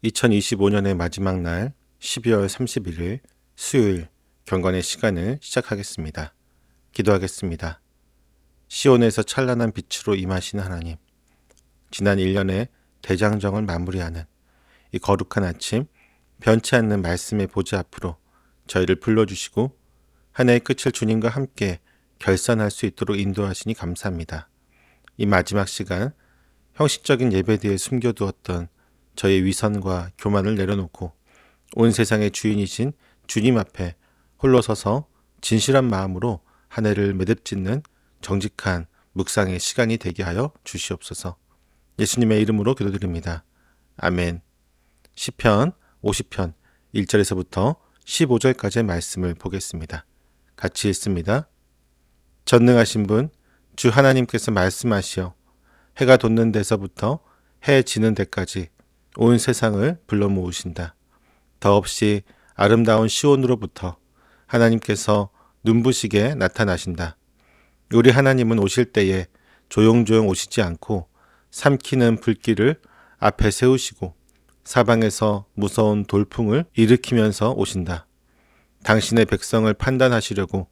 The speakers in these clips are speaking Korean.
2025년의 마지막 날 12월 31일 수요일 경건의 시간을 시작하겠습니다. 기도하겠습니다. 시온에서 찬란한 빛으로 임하시는 하나님, 지난 1년의 대장정을 마무리하는 이 거룩한 아침, 변치 않는 말씀의 보좌 앞으로 저희를 불러주시고 한 해의 끝을 주님과 함께 결산할 수 있도록 인도하시니 감사합니다. 이 마지막 시간, 형식적인 예배 뒤에 숨겨두었던 저의 위선과 교만을 내려놓고 온 세상의 주인이신 주님 앞에 홀로 서서 진실한 마음으로 한 해를 매듭짓는 정직한 묵상의 시간이 되게 하여 주시옵소서. 예수님의 이름으로 기도드립니다. 아멘. 시편 50편 1절에서부터 15절까지의 말씀을 보겠습니다. 같이 읽습니다. 전능하신 분, 주 하나님께서 말씀하시어 해가 돋는 데서부터 해 지는 데까지 온 세상을 불러 모으신다. 더없이 아름다운 시온으로부터 하나님께서 눈부시게 나타나신다. 우리 하나님은 오실 때에 조용조용 오시지 않고 삼키는 불길을 앞에 세우시고 사방에서 무서운 돌풍을 일으키면서 오신다. 당신의 백성을 판단하시려고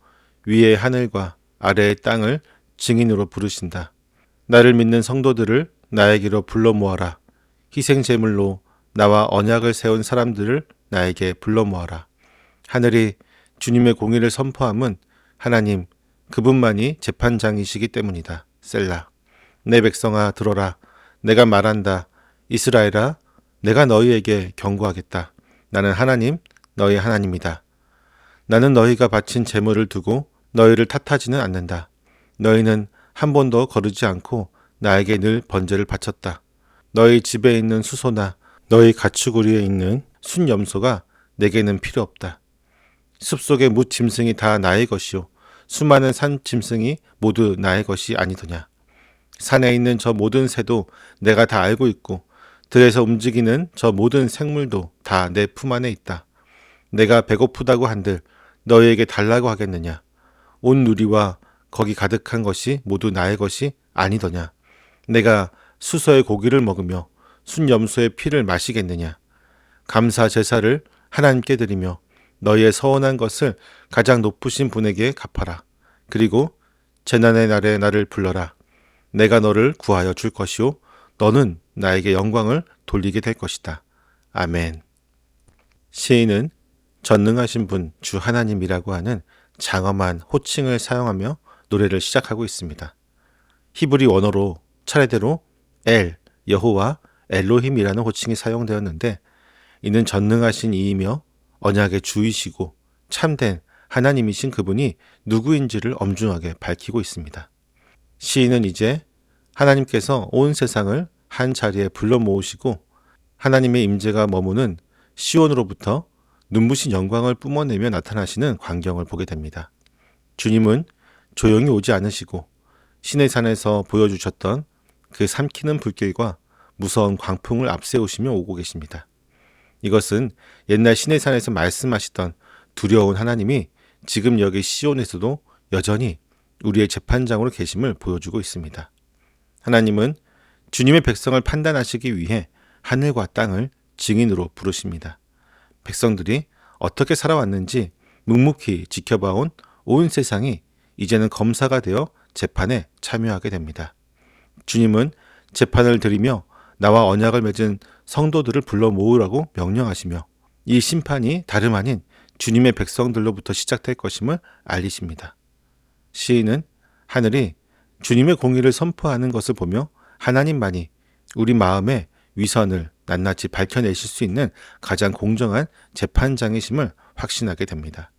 위의 하늘과 아래의 땅을 증인으로 부르신다. 나를 믿는 성도들을 나에게로 불러 모아라. 희생 제물로 나와 언약을 세운 사람들을 나에게 불러 모아라. 하늘이 주님의 공의를 선포함은 하나님 그분만이 재판장이시기 때문이다. 셀라. 내 백성아 들어라. 내가 말한다. 이스라엘아 내가 너희에게 경고하겠다. 나는 하나님 너희 하나님이다. 나는 너희가 바친 제물을 두고 너희를 탓하지는 않는다. 너희는 한 번도 거르지 않고 나에게 늘 번제를 바쳤다. 너희 집에 있는 수소나 너희 가축우리에 있는 순염소가 내게는 필요 없다. 숲속의 무짐승이 다 나의 것이요 수많은 산짐승이 모두 나의 것이 아니더냐. 산에 있는 저 모든 새도 내가 다 알고 있고 들에서 움직이는 저 모든 생물도 다 내 품 안에 있다. 내가 배고프다고 한들 너희에게 달라고 하겠느냐. 온 누리와 거기 가득한 것이 모두 나의 것이 아니더냐. 내가 수소의 고기를 먹으며 순염소의 피를 마시겠느냐. 감사 제사를 하나님께 드리며 너희의 서원한 것을 가장 높으신 분에게 갚아라. 그리고 재난의 날에 나를 불러라. 내가 너를 구하여 줄 것이요 너는 나에게 영광을 돌리게 될 것이다. 아멘. 시인은 전능하신 분 주 하나님이라고 하는 장엄한 호칭을 사용하며 노래를 시작하고 있습니다. 히브리 원어로 차례대로 엘, 여호와, 엘로힘이라는 호칭이 사용되었는데 이는 전능하신 이이며 언약의 주이시고 참된 하나님이신 그분이 누구인지를 엄중하게 밝히고 있습니다. 시인은 이제 하나님께서 온 세상을 한 자리에 불러 모으시고 하나님의 임재가 머무는 시온으로부터 눈부신 영광을 뿜어내며 나타나시는 광경을 보게 됩니다. 주님은 조용히 오지 않으시고 신의 산에서 보여주셨던 그 삼키는 불길과 무서운 광풍을 앞세우시며 오고 계십니다. 이것은 옛날 신의 산에서 말씀하시던 두려운 하나님이 지금 여기 시온에서도 여전히 우리의 재판장으로 계심을 보여주고 있습니다. 하나님은 주님의 백성을 판단하시기 위해 하늘과 땅을 증인으로 부르십니다. 백성들이 어떻게 살아왔는지 묵묵히 지켜봐온 온 세상이 이제는 검사가 되어 재판에 참여하게 됩니다. 주님은 재판을 드리며 나와 언약을 맺은 성도들을 불러 모으라고 명령하시며 이 심판이 다름 아닌 주님의 백성들로부터 시작될 것임을 알리십니다. 시인은 하늘이 주님의 공의를 선포하는 것을 보며 하나님만이 우리 마음의 위선을 낱낱이 밝혀내실 수 있는 가장 공정한 재판장이심을 확신하게 됩니다.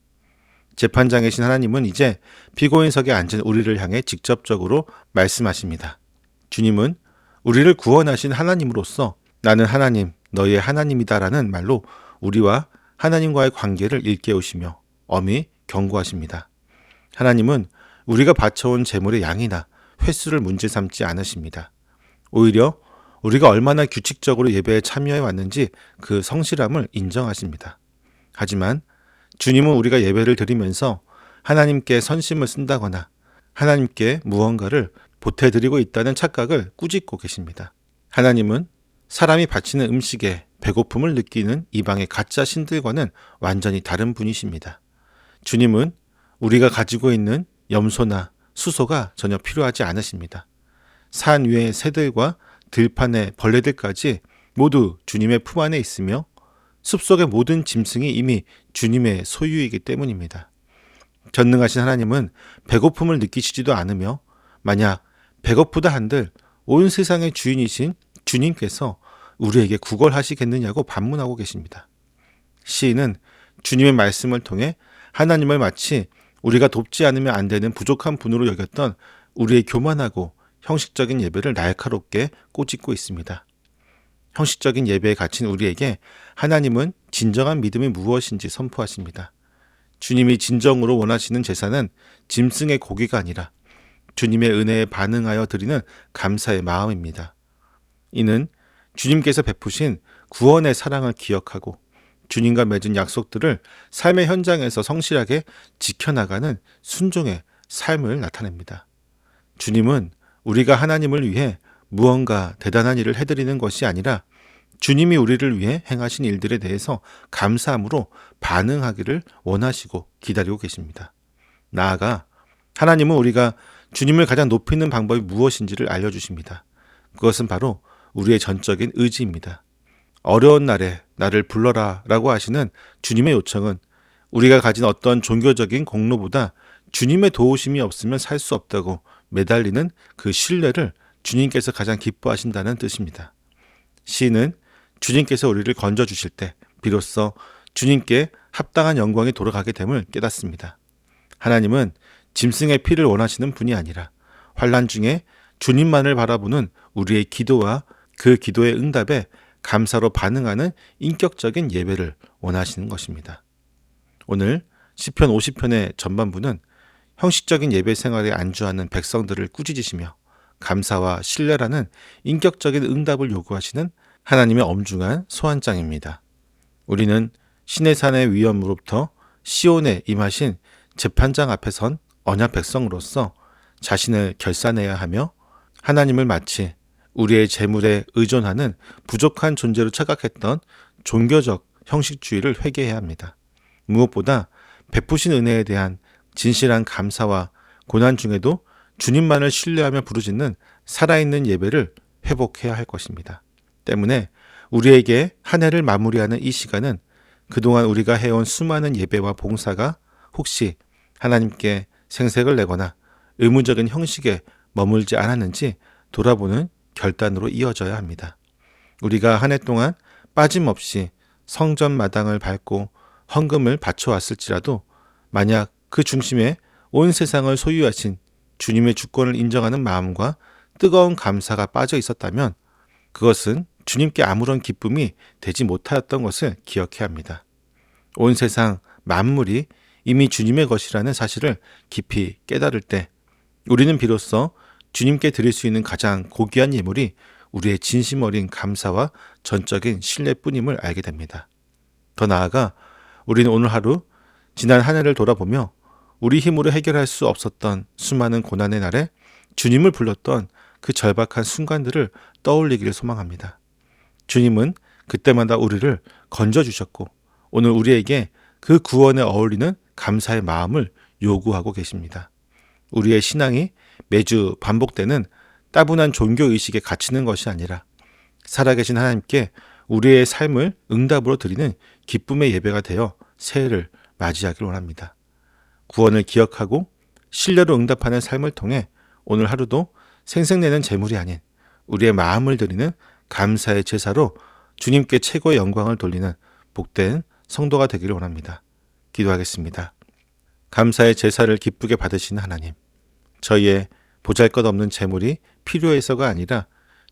재판장이신 하나님은 이제 피고인석에 앉은 우리를 향해 직접적으로 말씀하십니다. 주님은 우리를 구원하신 하나님으로서 나는 하나님, 너희의 하나님이다라는 말로 우리와 하나님과의 관계를 일깨우시며 엄히 경고하십니다. 하나님은 우리가 바쳐온 제물의 양이나 횟수를 문제 삼지 않으십니다. 오히려 우리가 얼마나 규칙적으로 예배에 참여해 왔는지 그 성실함을 인정하십니다. 하지만 주님은 우리가 예배를 드리면서 하나님께 선심을 쓴다거나 하나님께 무언가를 보태드리고 있다는 착각을 꾸짖고 계십니다. 하나님은 사람이 바치는 음식에 배고픔을 느끼는 이방의 가짜 신들과는 완전히 다른 분이십니다. 주님은 우리가 가지고 있는 염소나 수소가 전혀 필요하지 않으십니다. 산 위의 새들과 들판의 벌레들까지 모두 주님의 품 안에 있으며 숲속의 모든 짐승이 이미 주님의 소유이기 때문입니다. 전능하신 하나님은 배고픔을 느끼시지도 않으며 만약 배고프다 한들 온 세상의 주인이신 주님께서 우리에게 구걸하시겠느냐고 반문하고 계십니다. 시인은 주님의 말씀을 통해 하나님을 마치 우리가 돕지 않으면 안 되는 부족한 분으로 여겼던 우리의 교만하고 형식적인 예배를 날카롭게 꼬집고 있습니다. 형식적인 예배에 갇힌 우리에게 하나님은 진정한 믿음이 무엇인지 선포하십니다. 주님이 진정으로 원하시는 제사는 짐승의 고기가 아니라 주님의 은혜에 반응하여 드리는 감사의 마음입니다. 이는 주님께서 베푸신 구원의 사랑을 기억하고 주님과 맺은 약속들을 삶의 현장에서 성실하게 지켜나가는 순종의 삶을 나타냅니다. 주님은 우리가 하나님을 위해 무언가 대단한 일을 해드리는 것이 아니라 주님이 우리를 위해 행하신 일들에 대해서 감사함으로 반응하기를 원하시고 기다리고 계십니다. 나아가 하나님은 우리가 주님을 가장 높이는 방법이 무엇인지를 알려주십니다. 그것은 바로 우리의 전적인 의지입니다. 어려운 날에 나를 불러라 라고 하시는 주님의 요청은 우리가 가진 어떤 종교적인 공로보다 주님의 도우심이 없으면 살 수 없다고 매달리는 그 신뢰를 주님께서 가장 기뻐하신다는 뜻입니다. 시인은 주님께서 우리를 건져주실 때 비로소 주님께 합당한 영광이 돌아가게 됨을 깨닫습니다. 하나님은 짐승의 피를 원하시는 분이 아니라 환난 중에 주님만을 바라보는 우리의 기도와 그 기도의 응답에 감사로 반응하는 인격적인 예배를 원하시는 것입니다. 오늘 시편 50편의 전반부는 형식적인 예배 생활에 안주하는 백성들을 꾸짖으시며 감사와 신뢰라는 인격적인 응답을 요구하시는 하나님의 엄중한 소환장입니다. 우리는 시내산의 위엄으로부터 시온에 임하신 재판장 앞에 선 언약 백성으로서 자신을 결산해야 하며 하나님을 마치 우리의 재물에 의존하는 부족한 존재로 착각했던 종교적 형식주의를 회개해야 합니다. 무엇보다 베푸신 은혜에 대한 진실한 감사와 고난 중에도 주님만을 신뢰하며 부르짖는 살아있는 예배를 회복해야 할 것입니다. 때문에 우리에게 한 해를 마무리하는 이 시간은 그동안 우리가 해온 수많은 예배와 봉사가 혹시 하나님께 생색을 내거나 의무적인 형식에 머물지 않았는지 돌아보는 결단으로 이어져야 합니다. 우리가 한 해 동안 빠짐없이 성전 마당을 밟고 헌금을 바쳐왔을지라도 만약 그 중심에 온 세상을 소유하신 주님의 주권을 인정하는 마음과 뜨거운 감사가 빠져 있었다면 그것은 주님께 아무런 기쁨이 되지 못하였던 것을 기억해야 합니다. 온 세상 만물이 이미 주님의 것이라는 사실을 깊이 깨달을 때 우리는 비로소 주님께 드릴 수 있는 가장 고귀한 예물이 우리의 진심 어린 감사와 전적인 신뢰뿐임을 알게 됩니다. 더 나아가 우리는 오늘 하루 지난 한 해를 돌아보며 우리 힘으로 해결할 수 없었던 수많은 고난의 날에 주님을 불렀던 그 절박한 순간들을 떠올리기를 소망합니다. 주님은 그때마다 우리를 건져주셨고 오늘 우리에게 그 구원에 어울리는 감사의 마음을 요구하고 계십니다. 우리의 신앙이 매주 반복되는 따분한 종교의식에 갇히는 것이 아니라 살아계신 하나님께 우리의 삶을 응답으로 드리는 기쁨의 예배가 되어 새해를 맞이하길 원합니다. 구원을 기억하고 신뢰로 응답하는 삶을 통해 오늘 하루도 생색내는 제물이 아닌 우리의 마음을 드리는 감사의 제사로 주님께 최고의 영광을 돌리는 복된 성도가 되기를 원합니다. 기도하겠습니다. 감사의 제사를 기쁘게 받으시는 하나님, 저희의 보잘것없는 제물이 필요해서가 아니라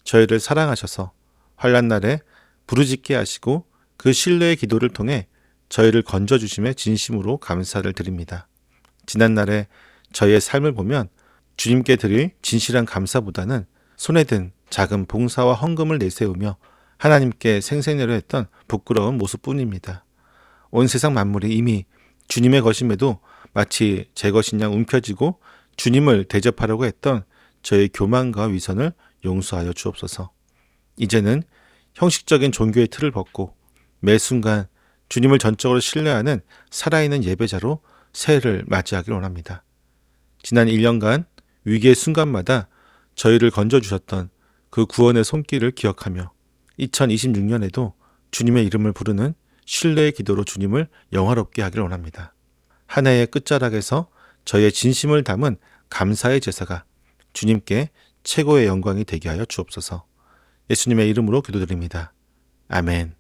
저희를 사랑하셔서 환난 날에 부르짖게 하시고 그 신뢰의 기도를 통해 저희를 건져주심에 진심으로 감사를 드립니다. 지난날에 저희의 삶을 보면 주님께 드릴 진실한 감사보다는 손에 든 작은 봉사와 헌금을 내세우며 하나님께 생색내려 했던 부끄러운 모습뿐입니다. 온 세상 만물이 이미 주님의 것임에도 마치 제 것인 양 움켜쥐고 주님을 대접하려고 했던 저의 교만과 위선을 용서하여 주옵소서. 이제는 형식적인 종교의 틀을 벗고 매 순간 주님을 전적으로 신뢰하는 살아있는 예배자로 새해를 맞이하길 원합니다. 지난 1년간 위기의 순간마다 저희를 건져주셨던 그 구원의 손길을 기억하며 2026년에도 주님의 이름을 부르는 신뢰의 기도로 주님을 영화롭게 하길 원합니다. 한 해의 끝자락에서 저희의 진심을 담은 감사의 제사가 주님께 최고의 영광이 되게 하여 주옵소서. 예수님의 이름으로 기도드립니다. 아멘.